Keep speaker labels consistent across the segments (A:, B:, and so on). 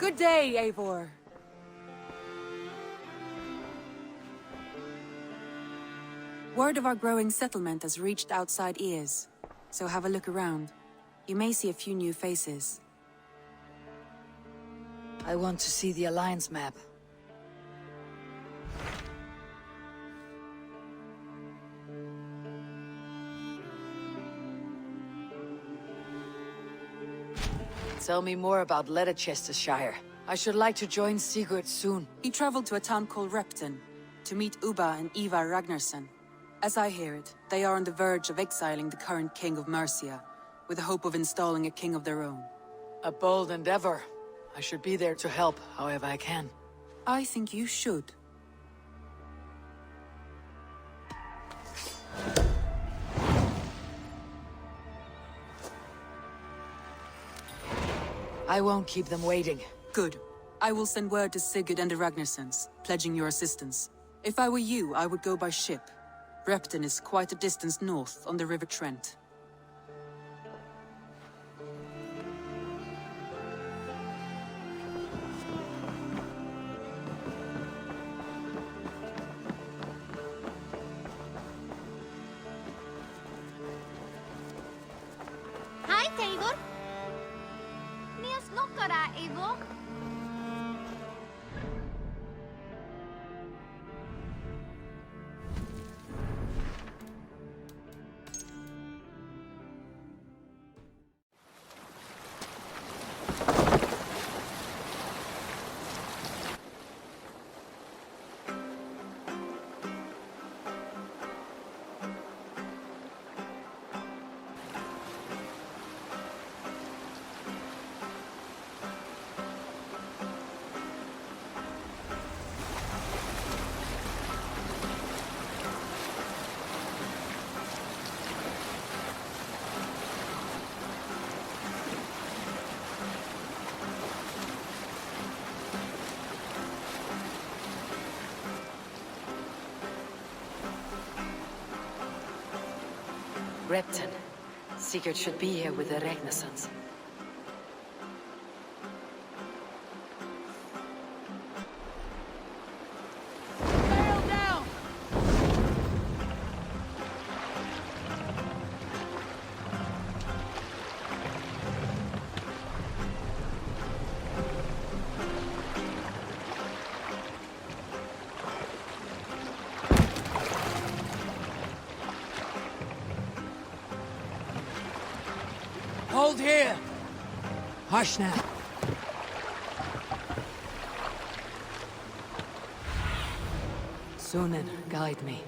A: Good day, Eivor. Word of our growing settlement has reached outside ears, so have a look around. You may see a few new faces.
B: I want to see the Alliance map. Tell me more about Ledecestrescire. I should like to join Sigurd soon.
A: He traveled to a town called Repton to meet Ubbę and Ivar Ragnarsson. As I hear it, they are on the verge of exiling the current king of Mercia, with the hope of installing a king of their own.
B: A bold endeavor. I should be there to help, however I can.
A: I think you should.
B: I won't keep them waiting.
A: Good. I will send word to Sigurd and the Ragnarssons, pledging your assistance. If I were you, I would go by ship. Repton is quite a distance north on the River Trent.
C: Hi, Eivor. Nias nokkara, Eivor.
B: Repton. Sigurd should be here with the Ragnarssons.
D: Hold here!
B: Hush now. Sunan, guide me.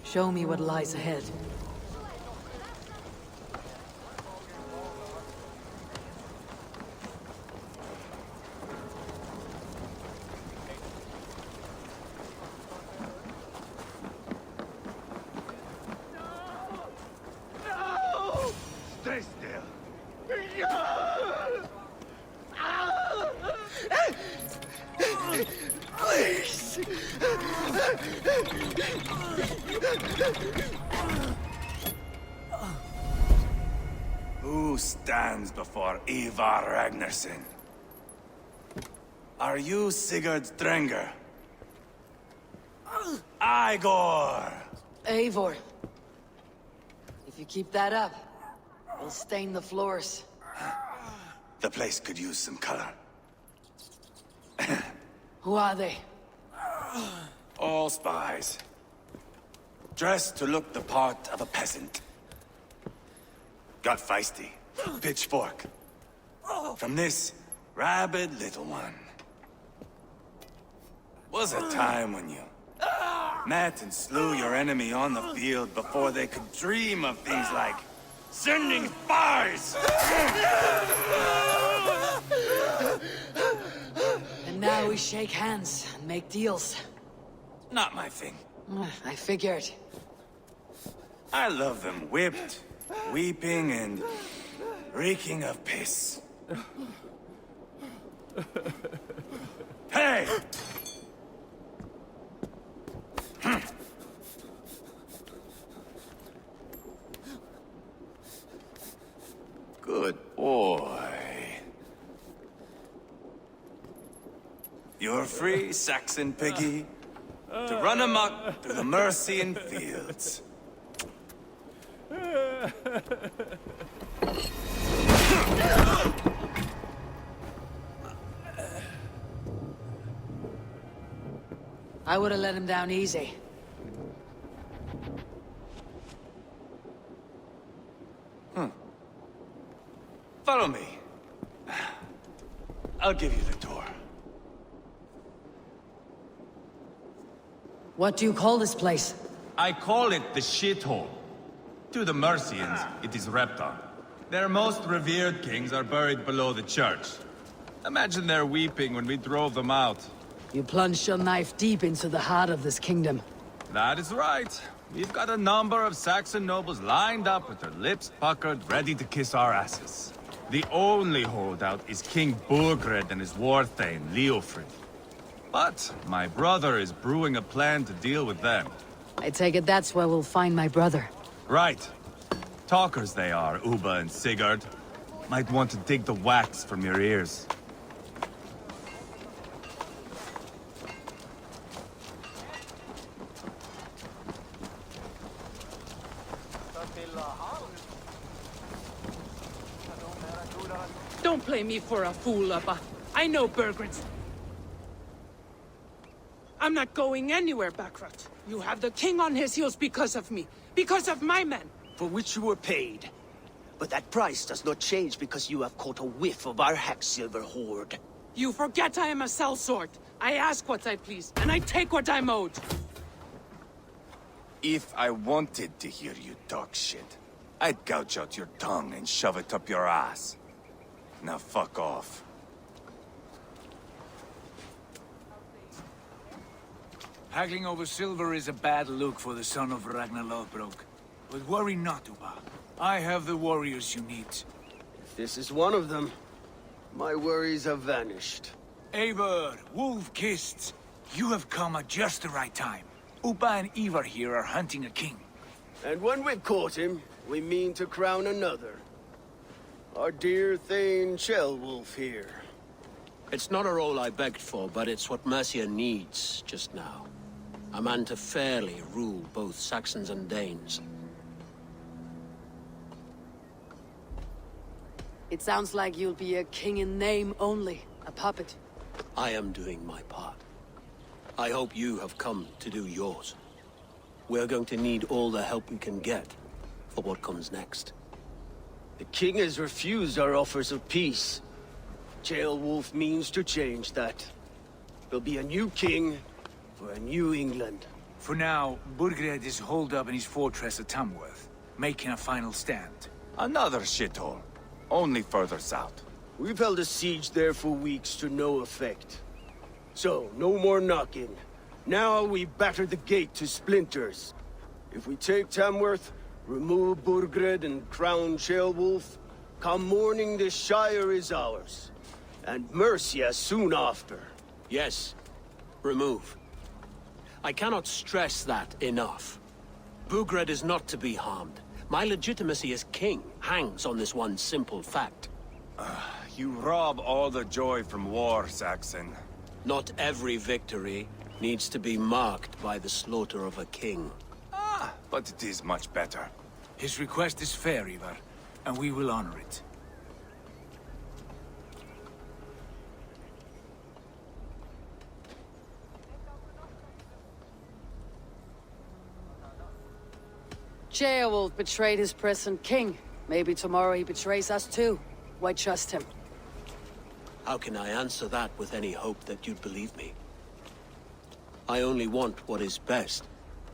B: Show me what lies ahead.
E: Stay still. Please! Who stands before Ivar Ragnarsson? Are you Sigurd Drenger? Igor!
B: Eivor. If you keep that up, we'll stain the floors.
E: The place could use some color.
B: Who are they?
E: All spies. Dressed to look the part of a peasant. Got feisty. Pitchfork. From this rabid little one. Was a time when you met and slew your enemy on the field before they could dream of things like sending spies!
B: And now we shake hands and make deals.
E: Not my thing.
B: I figured.
E: I love them whipped, weeping, and reeking of piss. Hey! Good boy. You're free, Saxon piggy, to run amok through the Mercian fields.
B: I would have let him down easy.
E: Follow me. I'll give you the tour.
B: What do you call this place?
F: I call it the shithole. To the Mercians, it is Repton. Their most revered kings are buried below the church. Imagine their weeping when we drove them out.
B: You plunged your knife deep into the heart of this kingdom.
F: That is right. We've got a number of Saxon nobles lined up with their lips puckered, ready to kiss our asses. The only holdout is King Burgred and his war-thane, Leofrid. But my brother is brewing a plan to deal with them.
B: I take it that's where we'll find my brother.
F: Right. Talkers they are, Ubbę and Sigurd. Might want to dig the wax from your ears.
D: Don't play me for a fool, Ubbę. I know Burgred's. I'm not going anywhere, Backrot. You have the king on his heels because of me. Because of my men.
G: For which you were paid. But that price does not change because you have caught a whiff of our Hacksilver hoard.
D: You forget I am a sellsword. I ask what I please, and I take what I'm owed.
E: If I wanted to hear you talk shit, I'd gouge out your tongue and shove it up your ass. Now fuck off.
H: Haggling over silver is a bad look for the son of Ragnar Lothbrok. But worry not, Ubbę. I have the warriors you need.
G: If this is one of them, my worries have vanished.
H: Eivor, wolf-kissed, you have come at just the right time. Ubbę and Ivar here are hunting a king.
G: And when we've caught him, we mean to crown another. Our dear Thane Ceolwulf here.
I: It's not a role I begged for, but it's what Mercia needs just now. A man to fairly rule both Saxons and Danes.
B: It sounds like you'll be a king in name only, a puppet.
I: I am doing my part. I hope you have come to do yours. We're going to need all the help we can get for what comes next.
G: The king has refused our offers of peace. Ceolwulf means to change that. There'll be a new king for a new England.
H: For now, Burgred is holed up in his fortress at Tamworth, making a final stand.
E: Another shithole. Only further south.
G: We've held a siege there for weeks to no effect. So, no more knocking. Now we batter the gate to splinters. If we take Tamworth, remove Burgred and crown Ceolwulf, come morning the Shire is ours. And Mercia soon after.
I: Yes, remove. I cannot stress that enough. Burgred is not to be harmed. My legitimacy as king hangs on this one simple fact.
E: You rob all the joy from war, Saxon.
I: Not every victory needs to be marked by the slaughter of a king.
E: But it is much better.
H: His request is fair, Ivar, and we will honor it.
B: Ceolwulf betrayed his present king. Maybe tomorrow he betrays us too. Why trust him?
I: How can I answer that with any hope that you'd believe me? I only want what is best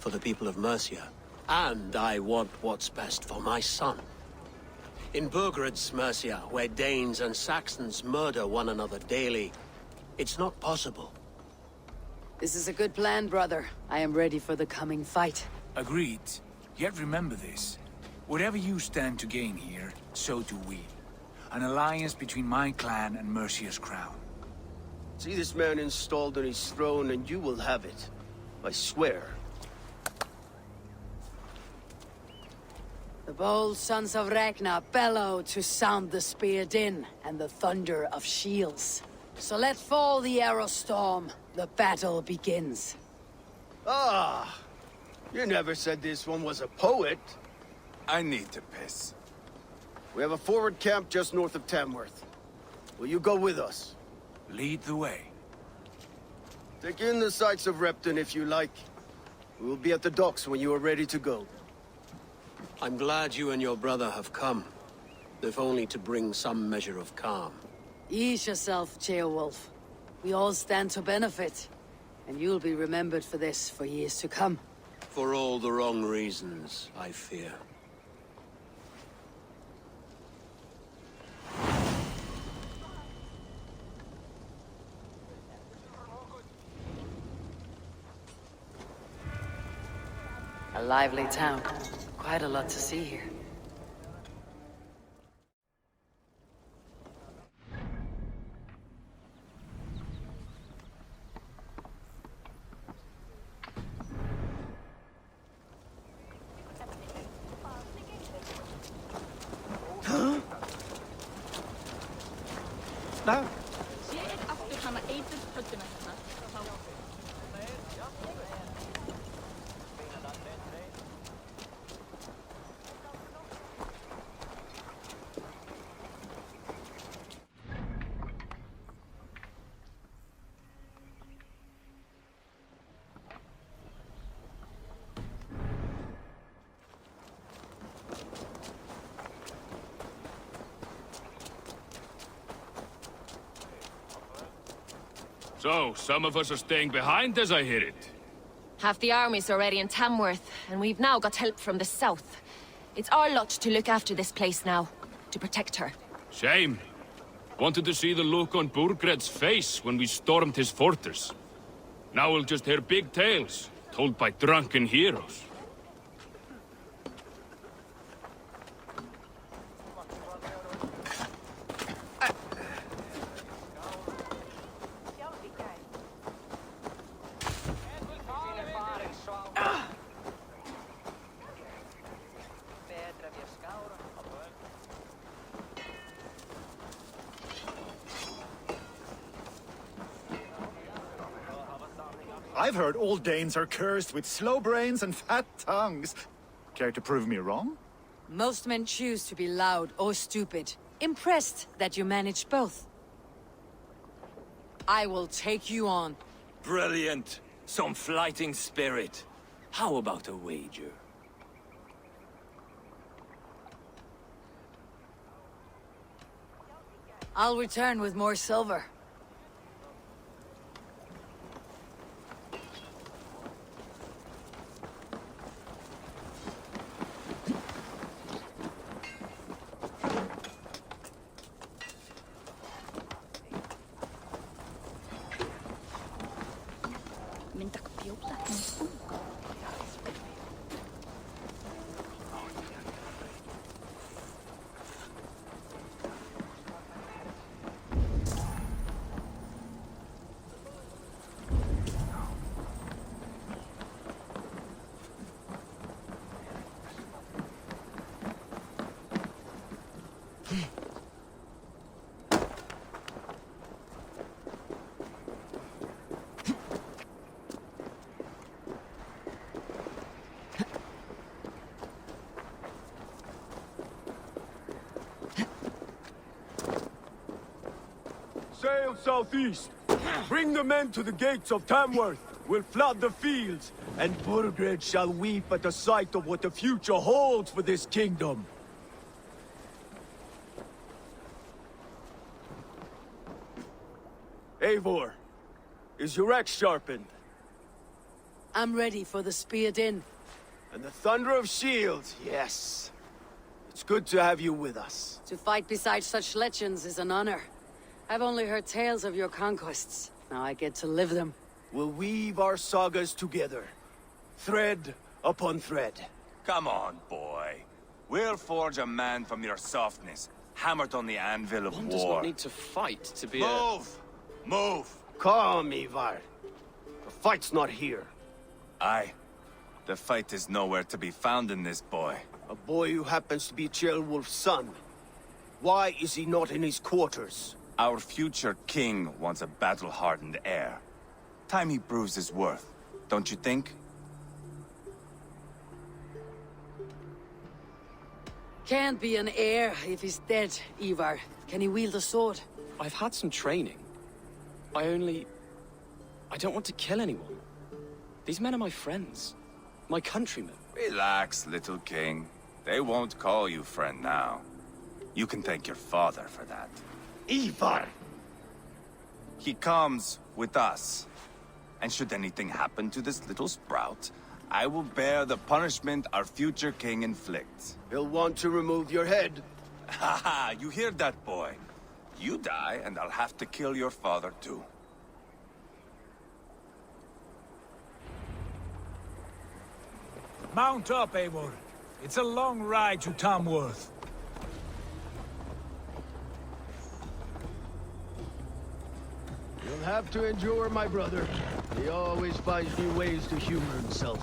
I: for the people of Mercia. And I want what's best for my son. In Burgred's Mercia, where Danes and Saxons murder one another daily, it's not possible.
B: This is a good plan, brother. I am ready for the coming fight.
H: Agreed. Yet remember this. Whatever you stand to gain here, so do we. An alliance between my clan and Mercia's crown.
G: See this man installed on his throne and you will have it. I swear.
B: The bold sons of Ragnar bellow to sound the spear din and the thunder of shields. So let fall the arrow storm. The battle begins.
G: Ah! You never said this one was a poet.
E: I need to piss.
G: We have a forward camp just north of Tamworth. Will you go with us?
H: Lead the way.
G: Take in the sights of Repton if you like. We will be at the docks when you are ready to go.
I: I'm glad you and your brother have come, if only to bring some measure of calm.
B: Ease yourself, Ceolwulf. We all stand to benefit, and you'll be remembered for this for years to come.
I: For all the wrong reasons, I fear.
B: A lively town. Quite a lot to see here.
J: So, some of us are staying behind as I hear it.
K: Half the army's already in Tamworth, and we've now got help from the south. It's our lot to look after this place now, to protect her.
J: Shame. Wanted to see the look on Burgred's face when we stormed his fortress. Now we'll just hear big tales, told by drunken heroes.
L: I've heard all Danes are cursed with slow brains and fat tongues. Care to prove me wrong?
B: Most men choose to be loud or stupid. Impressed that you manage both. I will take you on.
M: Brilliant. Some fighting spirit. How about a wager?
B: I'll return with more silver.
G: Sail southeast. Bring the men to the gates of Tamworth. We'll flood the fields and Burgred shall weep at the sight of what the future holds for this kingdom. Eivor, is your axe sharpened?
B: I'm ready for the spear din.
G: And the thunder of shields, yes. It's good to have you with us.
B: To fight beside such legends is an honor. I've only heard tales of your conquests. Now I get to live them.
G: We'll weave our sagas together, thread upon thread.
E: Come on, boy. We'll forge a man from your softness, hammered on the anvil of
N: One
E: war.
N: does not need to fight to be
E: Move! Move!
G: Calm, Ivar. The fight's not here.
E: Aye. The fight is nowhere to be found in this boy.
G: A boy who happens to be Ceolwulf's son. Why is he not in his quarters?
E: Our future king wants a battle-hardened heir. Time he proves his worth, don't you think?
B: Can't be an heir if he's dead, Ivar. Can he wield a sword?
N: I've had some training. I don't want to kill anyone. These men are my friends. My countrymen.
E: Relax, little king. They won't call you friend now. You can thank your father for that.
G: Ivar!
E: He comes with us. And should anything happen to this little sprout, I will bear the punishment our future king inflicts.
G: He'll want to remove your head.
E: Haha, you hear that, boy? You die, and I'll have to kill your father, too.
H: Mount up, Eivor. It's a long ride to Tamworth.
G: You'll have to endure, my brother. He always finds new ways to humor himself.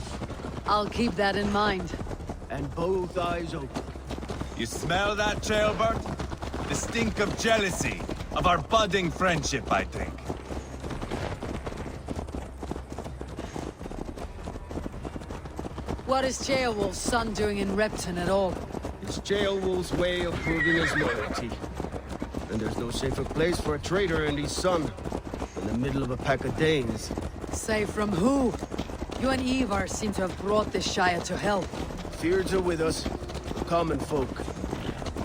B: I'll keep that in mind.
G: And both eyes open.
F: You smell that, Ceolbert? The stink of jealousy, of our budding friendship, I think.
B: What is Ceolwulf's son doing in Repton at all?
G: It's Ceolwulf's way of proving his loyalty. And there's no safer place for a traitor and his son in the middle of a pack of Danes.
B: Safe from who? You and Ivar seem to have brought this Shire to hell.
G: Fears are with us, the common folk.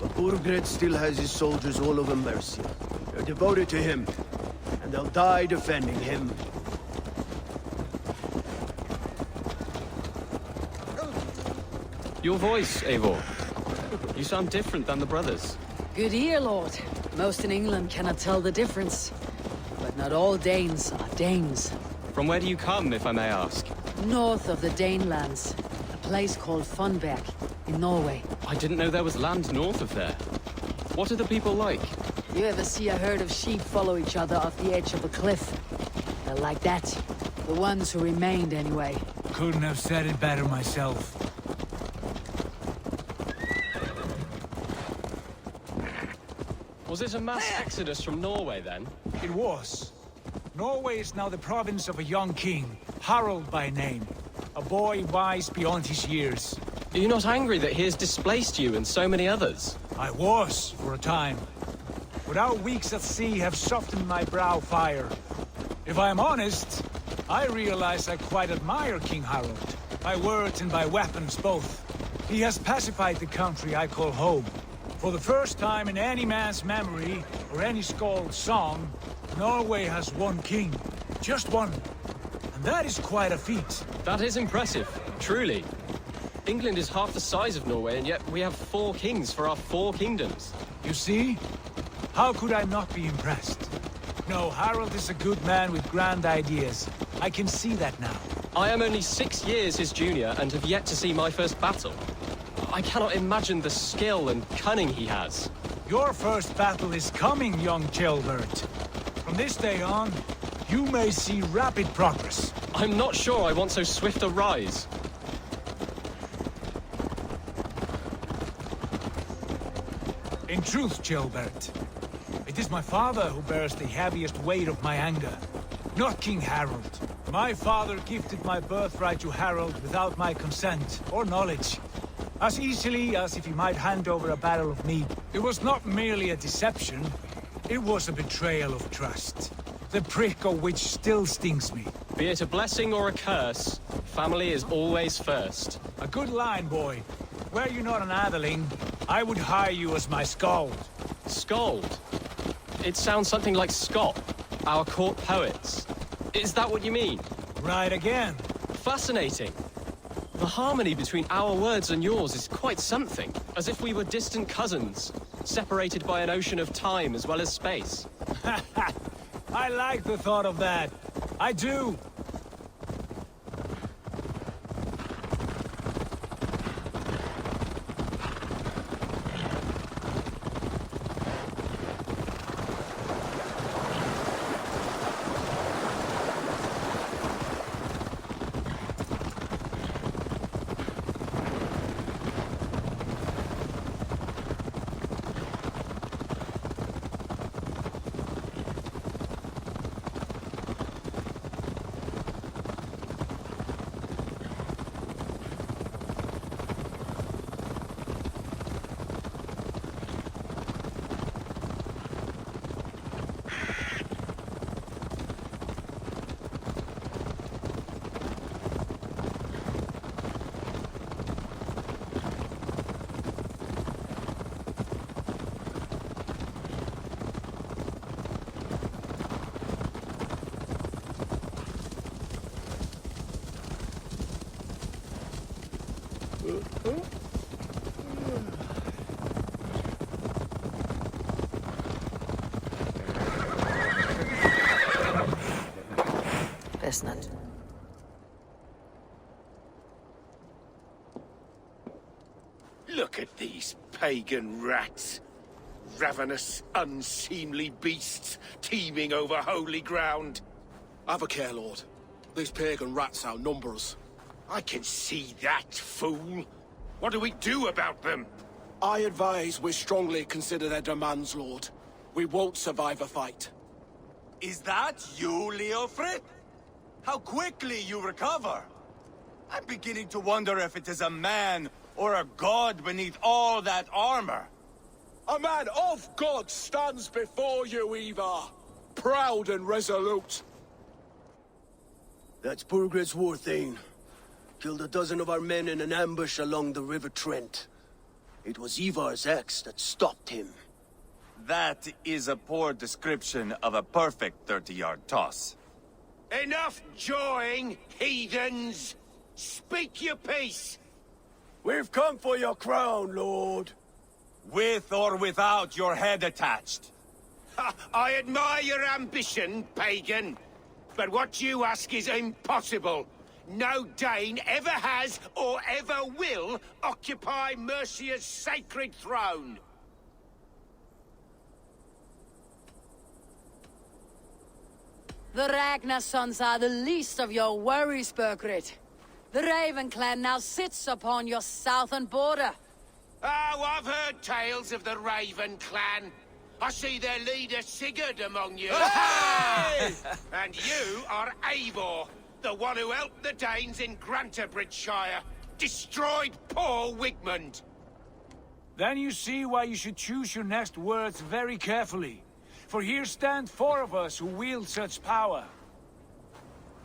G: But Burgred still has his soldiers all over Mercia. They're devoted to him, and they'll die defending him.
N: Your voice, Eivor. You sound different than the brothers.
B: Good ear, Lord. Most in England cannot tell the difference. But not all Danes are Danes.
N: From where do you come, if I may ask?
B: North of the Danelands. A place called Funberg, in Norway.
N: I didn't know there was land north of there. What are the people like?
B: You ever see a herd of sheep follow each other off the edge of a cliff? They're like that. The ones who remained, anyway.
H: Couldn't have said it better myself.
N: Was it a mass exodus from Norway, then?
H: It was. Norway is now the province of a young king, Harald by name. A boy wise beyond his years.
N: Are you not angry that he has displaced you and so many others?
H: I was, for a time. But our weeks at sea have softened my brow fire. If I am honest, I realize I quite admire King Harald. By words and by weapons both. He has pacified the country I call home. For the first time in any man's memory, or any skald's song, Norway has one king. Just one. And that is quite a feat.
N: That is impressive, truly. England is half the size of Norway, and yet we have 4 kings for our 4 kingdoms.
H: You see? How could I not be impressed? No, Harald is a good man with grand ideas. I can see that now.
N: I am only 6 years his junior and have yet to see my first battle. I cannot imagine the skill and cunning he has.
H: Your first battle is coming, young Ceolbert. From this day on, you may see rapid progress.
N: I'm not sure I want so swift a rise.
H: In truth, Ceolbert, it is my father who bears the heaviest weight of my anger, not King Harald. My father gifted my birthright to Harald without my consent or knowledge. As easily as if he might hand over a barrel of mead. It was not merely a deception, it was a betrayal of trust. the prick of which still stings me.
N: Be it a blessing or a curse, family is always first.
H: A good line, boy. Were you not an atheling, I would hire you as my skald.
N: Skald? It sounds something like Scott, our court poets. Is that what you mean?
H: Right again.
N: Fascinating. The harmony between our words and yours is quite something. As if we were distant cousins, separated by an ocean of time as well as space.
H: I like the thought of that. I do.
A: Best not.
G: Look at these pagan rats. Ravenous, unseemly beasts teeming over holy ground.
O: Have a care, Lord. These pagan rats outnumber us.
G: I can see that, fool. What do we do about them?
O: I advise we strongly consider their demands, Lord. We won't survive a fight.
E: Is that you, Leofrid? How quickly you recover! I'm beginning to wonder if it is a man or a god beneath all that armor.
O: A man of God stands before you, Ivarra. Proud and resolute.
G: That's Burgred's Warthane. Killed a dozen of our men in an ambush along the River Trent. It was Ivar's axe that stopped him.
E: That is a poor description of a perfect 30-yard toss.
G: Enough jawing, heathens! Speak your peace! We've come for your crown, Lord.
E: With or without your head attached.
G: I admire your ambition, pagan. But what you ask is impossible. No Dane ever has or ever will occupy Mercia's sacred throne.
B: The Ragnar sons are the least of your worries, Burgred. The Raven clan now sits upon your southern border.
G: Oh, I've heard tales of the Raven clan. I see their leader Sigurd among you.
E: Hey!
G: And you are Eivor, the one who helped the Danes in Grantabridgeshire. Destroyed poor Wigmund.
H: Then you see why you should choose your next words very carefully. For here stand four of us who wield such power.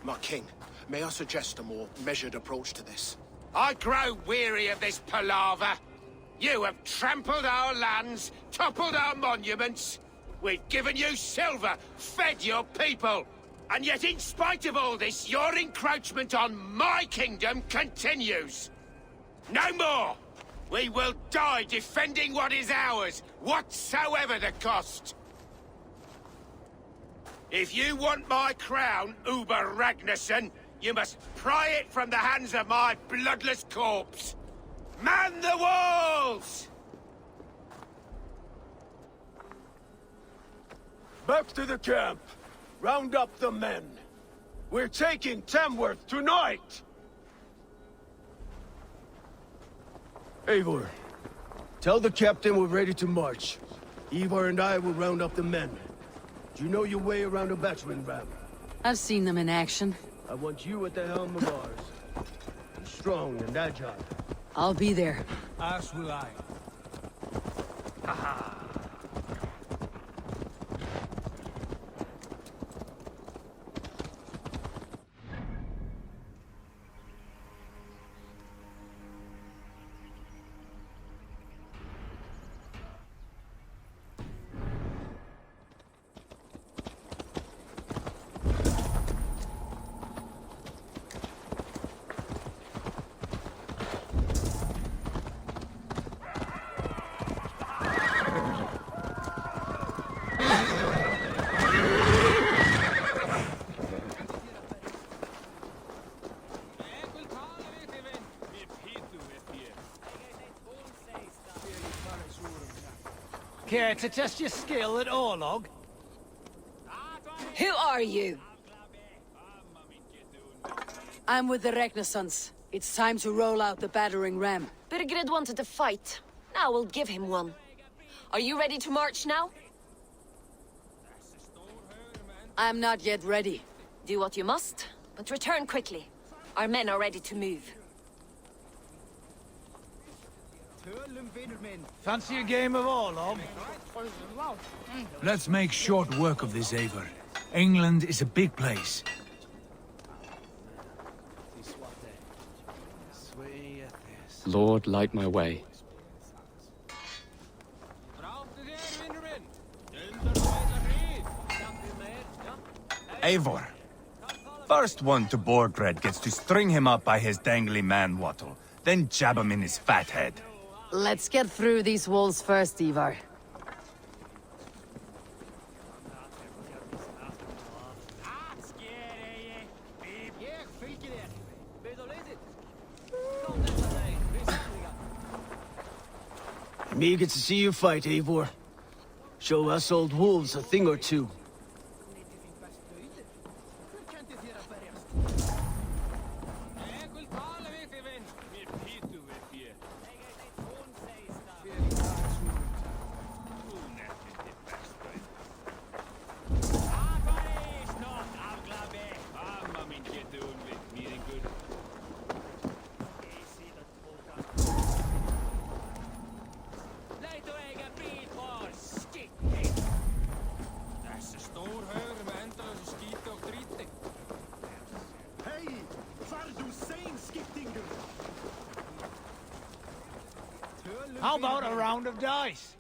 O: My king, may I suggest a more measured approach to this?
G: I grow weary of this palaver. You have trampled our lands, toppled our monuments. We've given you silver, fed your people. And yet in spite of all this, your encroachment on my kingdom continues. No more! We will die defending what is ours, whatsoever the cost. If you want my crown, Ubbę Ragnarsson, you must pry it from the hands of my bloodless corpse. Man the walls! Back to the camp. Round up the men. We're taking Tamworth tonight! Eivor, tell the captain we're ready to march. Eivor and I will round up the men. Do you know your way around a battering ram?
B: I've seen them in action.
G: I want you at the helm of ours. Be strong and agile.
B: I'll be there.
H: As will I. Care to test your skill at Orlog?
B: Who are you? I'm with the Renaissance. It's time to roll out the battering ram.
K: Burgred wanted to fight. Now we'll give him one. Are you ready to march now?
B: I'm not yet ready.
K: Do what you must, but return quickly. Our men are ready to move.
H: Fancy a game of Orlog? Let's make short work of this, Eivor. England is a big place.
N: Lord, light my way.
E: Eivor. First one to Borgred gets to string him up by his dangly man-wattle, then jab him in his fat head.
B: Let's get through these walls first, Ivar.
G: I'm eager to see you fight, Eivor. Show us old wolves a thing or two.
H: How about a round of dice?